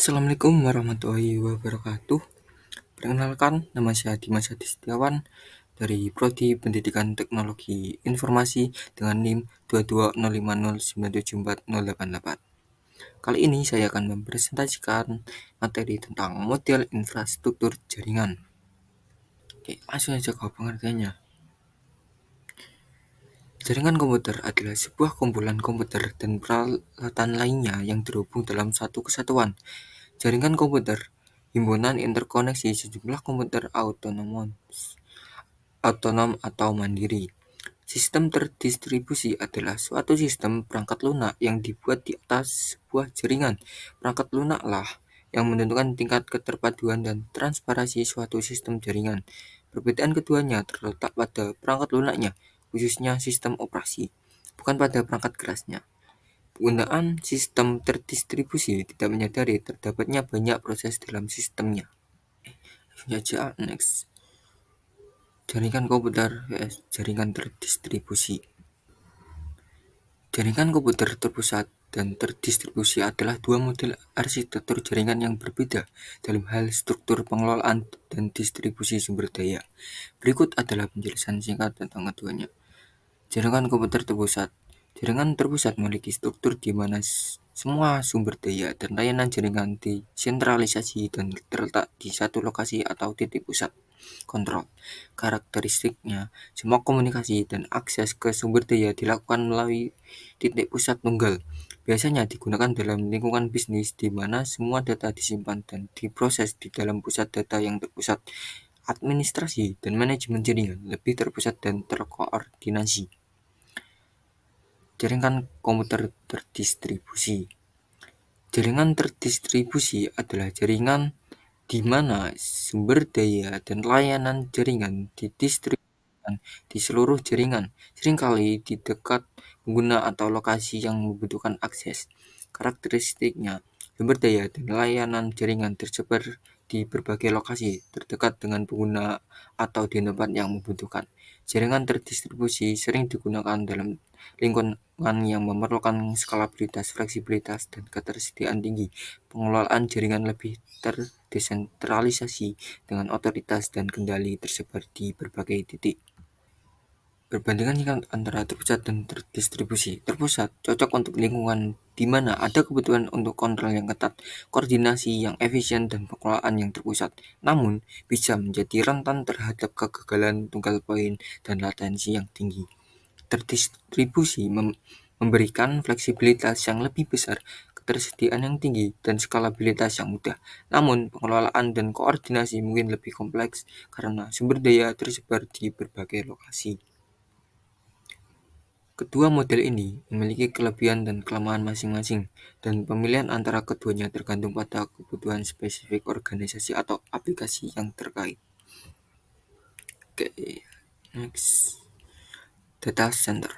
Assalamualaikum warahmatullahi wabarakatuh. Perkenalkan, nama saya Dimas Hadi Setiawan dari Prodi Pendidikan Teknologi Informasi dengan NIM 22050974088. Kali ini saya akan mempresentasikan materi tentang model infrastruktur jaringan. Oke, langsung saja ke pengertiannya. Jaringan komputer adalah sebuah kumpulan komputer dan peralatan lainnya yang terhubung dalam satu kesatuan. Jaringan komputer, himpunan interkoneksi sejumlah komputer otonom atau mandiri. Sistem terdistribusi adalah suatu sistem perangkat lunak yang dibuat di atas sebuah jaringan. Perangkat lunak lah yang menentukan tingkat keterpaduan dan transparansi suatu sistem jaringan. Perbedaan keduanya terletak pada perangkat lunaknya, khususnya sistem operasi, bukan pada perangkat kerasnya. Penggunaan sistem terdistribusi tidak menyadari terdapatnya banyak proses dalam sistemnya. Next. Jaringan komputer vs jaringan terdistribusi. Jaringan komputer terpusat dan terdistribusi adalah dua model arsitektur jaringan yang berbeda dalam hal struktur pengelolaan dan distribusi sumber daya. Berikut adalah penjelasan singkat tentang keduanya. Jaringan komputer terpusat. Jaringan terpusat memiliki struktur di mana semua sumber daya dan layanan jaringan disentralisasi dan terletak di satu lokasi atau titik pusat kontrol. Karakteristiknya, semua komunikasi dan akses ke sumber daya dilakukan melalui titik pusat tunggal. Biasanya digunakan dalam lingkungan bisnis di mana semua data disimpan dan diproses di dalam pusat data yang terpusat. Administrasi dan manajemen jaringan lebih terpusat dan terkoordinasi. Jaringan komputer terdistribusi. Jaringan terdistribusi adalah jaringan di mana sumber daya dan layanan jaringan didistribusikan di seluruh jaringan, seringkali di dekat pengguna atau lokasi yang membutuhkan akses. Karakteristiknya, sumber daya dan layanan jaringan tersebar di berbagai lokasi terdekat dengan pengguna atau di tempat yang membutuhkan. Jaringan terdistribusi sering digunakan dalam lingkungan yang memerlukan skalabilitas, fleksibilitas, dan ketersediaan tinggi. Pengelolaan jaringan lebih terdesentralisasi dengan otoritas dan kendali tersebar di berbagai titik. Perbandingan singkat antara terpusat dan terdistribusi. Terpusat cocok untuk lingkungan di mana ada kebutuhan untuk kontrol yang ketat, koordinasi yang efisien, dan pengelolaan yang terpusat. Namun, bisa menjadi rentan terhadap kegagalan tunggal poin dan latensi yang tinggi. Terdistribusi memberikan fleksibilitas yang lebih besar, ketersediaan yang tinggi, dan skalabilitas yang mudah. Namun, pengelolaan dan koordinasi mungkin lebih kompleks karena sumber daya tersebar di berbagai lokasi. Kedua model ini memiliki kelebihan dan kelemahan masing-masing, dan pemilihan antara keduanya tergantung pada kebutuhan spesifik organisasi atau aplikasi yang terkait. Oke, next. Data center,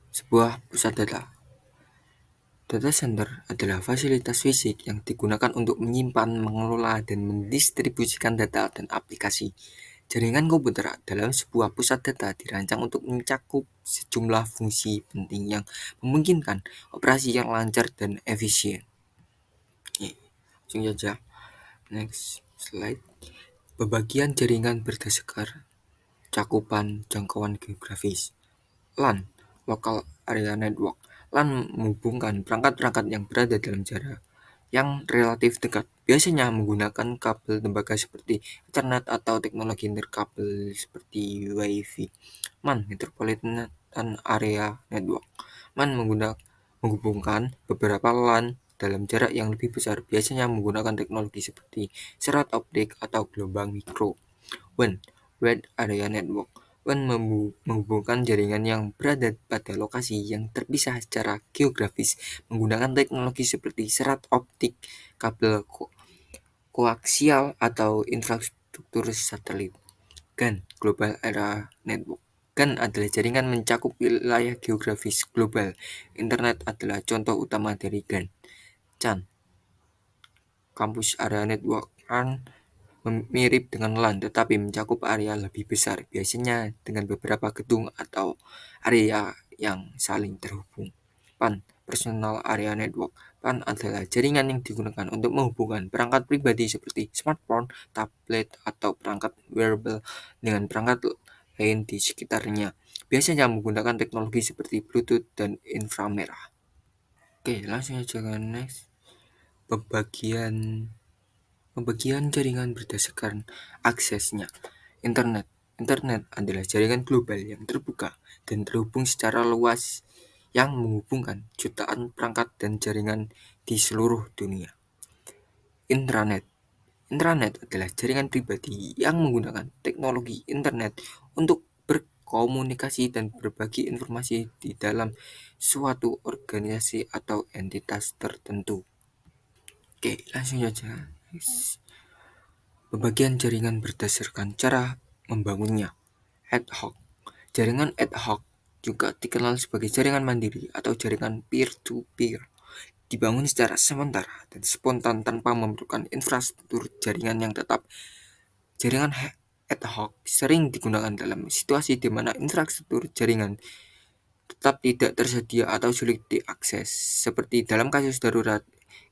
sebuah pusat data. Data center adalah fasilitas fisik yang digunakan untuk menyimpan, mengelola, dan mendistribusikan data dan aplikasi. Jaringan komputer dalam sebuah pusat data dirancang untuk mencakup sejumlah fungsi penting yang memungkinkan operasi yang lancar dan efisien. Langsung saja. Next slide. Pembagian jaringan berdasarkan cakupan jangkauan geografis. LAN, Local Area Network. LAN menghubungkan perangkat-perangkat yang berada dalam jarak yang relatif dekat, biasanya menggunakan kabel tembaga seperti Ethernet atau teknologi nirkabel seperti Wi-Fi. MAN, Metropolitan Area Network. MAN menghubungkan beberapa LAN dalam jarak yang lebih besar, biasanya menggunakan teknologi seperti serat optik atau gelombang mikro. WAN, Wide Area Network. WAN menghubungkan jaringan yang berada pada lokasi yang terpisah secara geografis menggunakan teknologi seperti serat optik, kabel koaksial, atau infrastruktur satelit. GAN, Global Area Network. GAN adalah jaringan mencakup wilayah geografis global. Internet adalah contoh utama dari GAN. CAN, Campus Area Network. CAN mirip dengan LAN tetapi mencakup area lebih besar, biasanya dengan beberapa gedung atau area yang saling terhubung. PAN, Personal Area Network. PAN adalah jaringan yang digunakan untuk menghubungkan perangkat pribadi seperti smartphone, tablet, atau perangkat wearable dengan perangkat lain di sekitarnya. Biasanya menggunakan teknologi seperti Bluetooth dan inframerah. Oke, langsung aja ke next. Pembagian Pembagian jaringan berdasarkan aksesnya. Internet. Internet adalah jaringan global yang terbuka dan terhubung secara luas yang menghubungkan jutaan perangkat dan jaringan di seluruh dunia. Intranet. Intranet adalah jaringan pribadi yang menggunakan teknologi internet untuk berkomunikasi dan berbagi informasi di dalam suatu organisasi atau entitas tertentu. Oke, langsung saja. Pembagian jaringan berdasarkan cara membangunnya. Ad hoc. Jaringan ad hoc juga dikenal sebagai jaringan mandiri atau jaringan peer-to-peer. Dibangun secara sementara dan spontan tanpa memerlukan infrastruktur jaringan yang tetap. Jaringan ad hoc sering digunakan dalam situasi di mana infrastruktur jaringan tetap tidak tersedia atau sulit diakses, seperti dalam kasus darurat,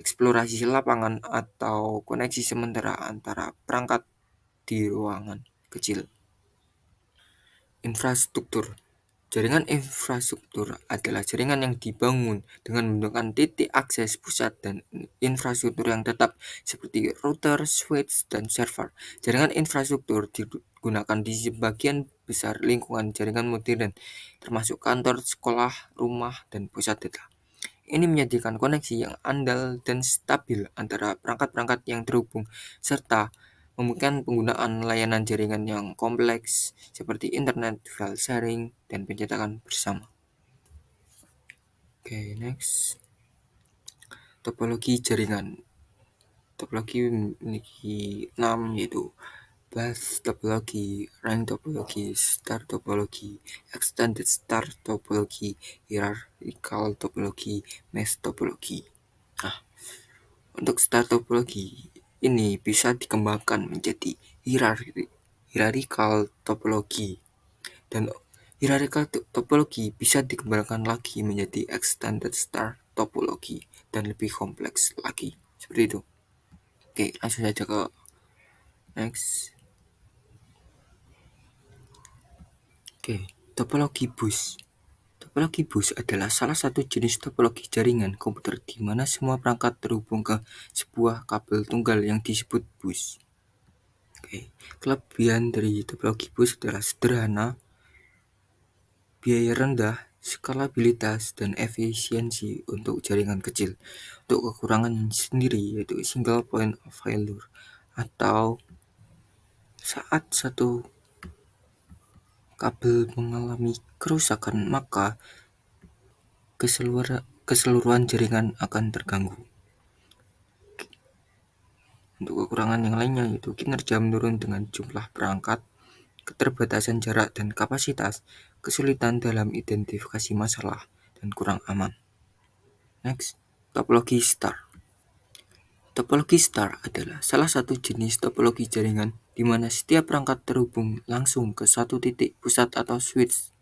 eksplorasi lapangan, atau koneksi sementara antara perangkat di ruangan kecil. Infrastruktur. Jaringan infrastruktur adalah jaringan yang dibangun dengan menggunakan titik akses pusat dan infrastruktur yang tetap seperti router, switch, dan server. Jaringan infrastruktur digunakan di sebagian besar lingkungan jaringan modern, termasuk kantor, sekolah, rumah, dan pusat data. Ini menyediakan koneksi yang andal dan stabil antara perangkat-perangkat yang terhubung, serta memungkinkan penggunaan layanan jaringan yang kompleks seperti internet, file sharing, dan pencetakan bersama. Oke, next. Topologi jaringan. Topologi memiliki 6, yaitu bus topologi, rank topologi, star topologi, extended star topologi, hierarchical topologi, mesh topologi. Nah, untuk star topologi ini bisa dikembangkan menjadi hierarchical topologi, dan hierarchical topologi bisa dikembangkan lagi menjadi extended star topologi dan lebih kompleks lagi. Seperti itu. Oke, langsung saja ke next. Oke, topologi bus. Topologi bus adalah salah satu jenis topologi jaringan komputer di mana semua perangkat terhubung ke sebuah kabel tunggal yang disebut bus. Oke, kelebihan dari topologi bus adalah sederhana, biaya rendah, skalabilitas, dan efisiensi untuk jaringan kecil. Untuk kekurangan sendiri yaitu single point of failure, atau saat satu kabel mengalami kerusakan maka keseluruhan jaringan akan terganggu. Untuk kekurangan yang lainnya yaitu kinerja menurun dengan jumlah perangkat, keterbatasan jarak dan kapasitas, kesulitan dalam identifikasi masalah, dan kurang aman. Next, topologi star. Topologi star adalah salah satu jenis topologi jaringan di mana setiap perangkat terhubung langsung ke satu titik pusat atau switch.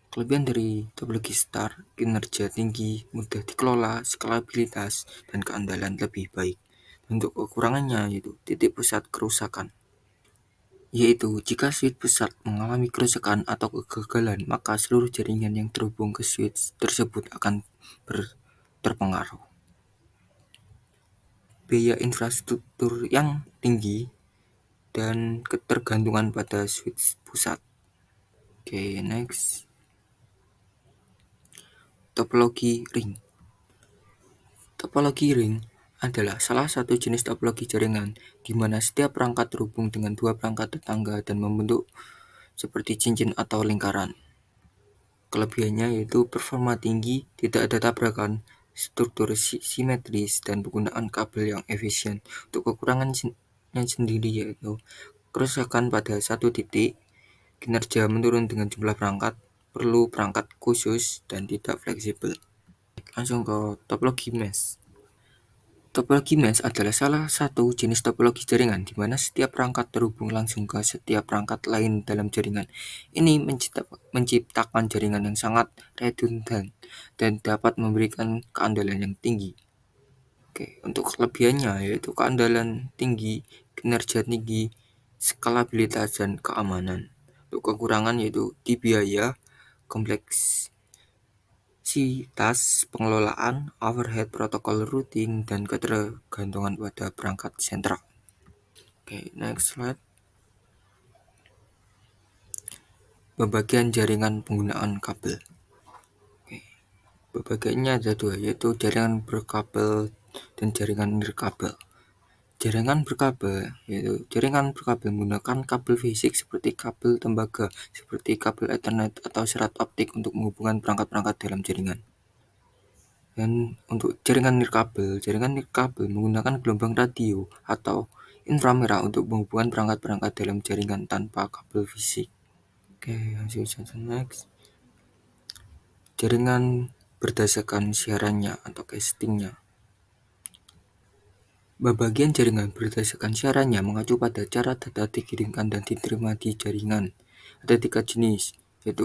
Kelebihan dari topologi star, kinerja tinggi, mudah dikelola, skalabilitas, dan keandalan lebih baik. Untuk kekurangannya yaitu titik pusat kerusakan, yaitu jika switch pusat mengalami kerusakan atau kegagalan, maka seluruh jaringan yang terhubung ke switch tersebut akan terpengaruh. Biaya infrastruktur yang tinggi dan ketergantungan pada switch pusat. Oke, next. Topologi ring. Topologi ring adalah salah satu jenis topologi jaringan di mana setiap perangkat terhubung dengan dua perangkat tetangga dan membentuk seperti cincin atau lingkaran. Kelebihannya yaitu performa tinggi, tidak ada tabrakan, struktur simetris, dan penggunaan kabel yang efisien. Untuk kekurangannya sendiri yaitu kerusakan pada satu titik, kinerja menurun dengan jumlah perangkat, perlu perangkat khusus, dan tidak fleksibel. Langsung ke topologi mesh. Topologi mesh adalah salah satu jenis topologi jaringan di mana setiap perangkat terhubung langsung ke setiap perangkat lain dalam jaringan. Ini menciptakan jaringan yang sangat redundant dan dapat memberikan keandalan yang tinggi. Oke, untuk kelebihannya yaitu keandalan tinggi, kinerja tinggi, skalabilitas dan keamanan. Untuk kekurangan yaitu di biaya, kompleksitas pengelolaan, overhead protokol routing, dan ketergantungan pada perangkat sentral. Oke, next slide. Pembagian jaringan penggunaan kabel. Oke, pembagiannya ada dua, yaitu jaringan berkabel dan jaringan nirkabel. Jaringan berkabel yaitu jaringan berkabel menggunakan kabel fisik seperti kabel tembaga, seperti kabel Ethernet atau serat optik untuk menghubungkan perangkat-perangkat dalam jaringan. Dan untuk jaringan nirkabel menggunakan gelombang radio atau inframerah untuk menghubungkan perangkat-perangkat dalam jaringan tanpa kabel fisik. Oke, langsung saja next. Jaringan berdasarkan siarannya atau castingnya. Pembagian jaringan berdasarkan siarannya mengacu pada cara data dikirimkan dan diterima di jaringan. Ada 3 jenis, yaitu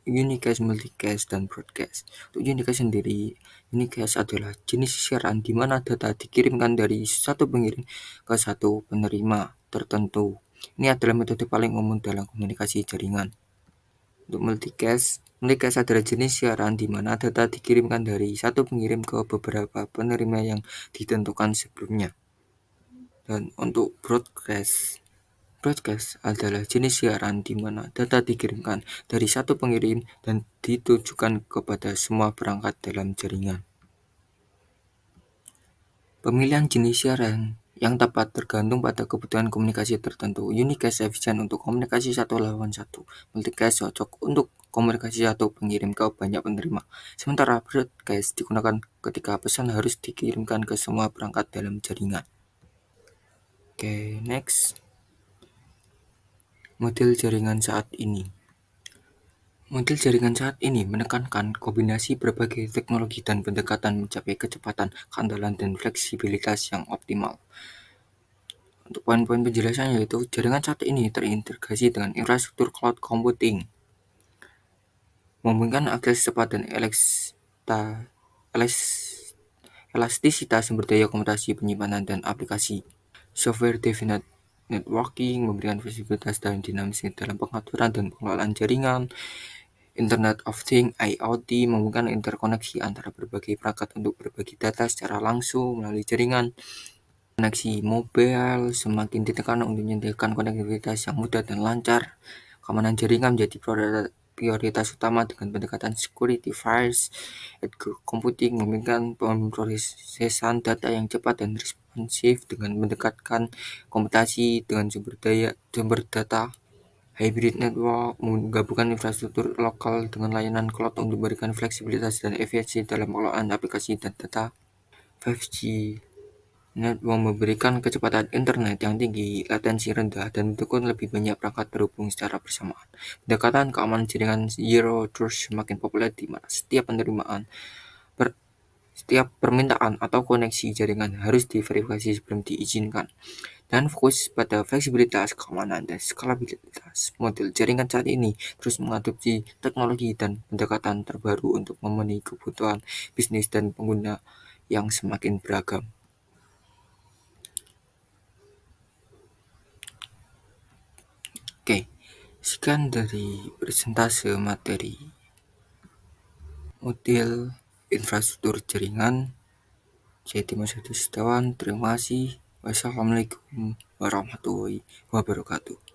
unicast, multicast, dan broadcast. Untuk unicast sendiri, unicast adalah jenis siaran di mana data dikirimkan dari satu pengirim ke satu penerima tertentu. Ini adalah metode paling umum dalam komunikasi jaringan. Untuk multicast adalah jenis siaran di mana data dikirimkan dari satu pengirim ke beberapa penerima yang ditentukan sebelumnya. Dan untuk broadcast adalah jenis siaran di mana data dikirimkan dari satu pengirim dan ditujukan kepada semua perangkat dalam jaringan. Pemilihan jenis siaran yang tepat tergantung pada kebutuhan komunikasi tertentu. Unicast efisien untuk komunikasi satu lawan satu. Multicast cocok untuk komunikasi satu pengirim ke banyak penerima. Sementara broadcast digunakan ketika pesan harus dikirimkan ke semua perangkat dalam jaringan. Oke, next. Model jaringan saat ini. Model jaringan saat ini menekankan kombinasi berbagai teknologi dan pendekatan mencapai kecepatan, keandalan, dan fleksibilitas yang optimal. Untuk poin-poin penjelasannya yaitu jaringan saat ini terintegrasi dengan infrastruktur cloud computing, memungkinkan akses cepat dan elastisitas sumber daya komputasi, penyimpanan, dan aplikasi. Software Definite Networking memberikan fleksibilitas dan dinamisme dalam pengaturan dan pengelolaan jaringan. Internet of Things (IoT) memungkinkan interkoneksi antara berbagai perangkat untuk berbagi data secara langsung melalui jaringan. Koneksi mobile semakin ditekan untuk menyediakan konektivitas yang mudah dan lancar. Keamanan jaringan menjadi prioritas utama dengan pendekatan security first. Edge computing memungkinkan pemrosesan data yang cepat dan responsif dengan mendekatkan komputasi dengan sumber data. Hybrid network menggabungkan infrastruktur lokal dengan layanan cloud untuk memberikan fleksibilitas dan efisiensi dalam pengelolaan aplikasi dan data. 5G network memberikan kecepatan internet yang tinggi, latensi rendah, dan mendukung lebih banyak perangkat terhubung secara bersamaan. Pendekatan keamanan jaringan Zero Trust semakin populer di mana setiap permintaan atau koneksi jaringan harus diverifikasi sebelum diizinkan. Dan fokus pada fleksibilitas, keamanan, dan skalabilitas. Model jaringan saat ini terus mengadopsi teknologi dan pendekatan terbaru untuk memenuhi kebutuhan bisnis dan pengguna yang semakin beragam. Oke, sekian dari presentase materi model infrastruktur jaringan. Saya Dimas Setiawan, terima kasih. Wassalamualaikum warahmatullahi wabarakatuh.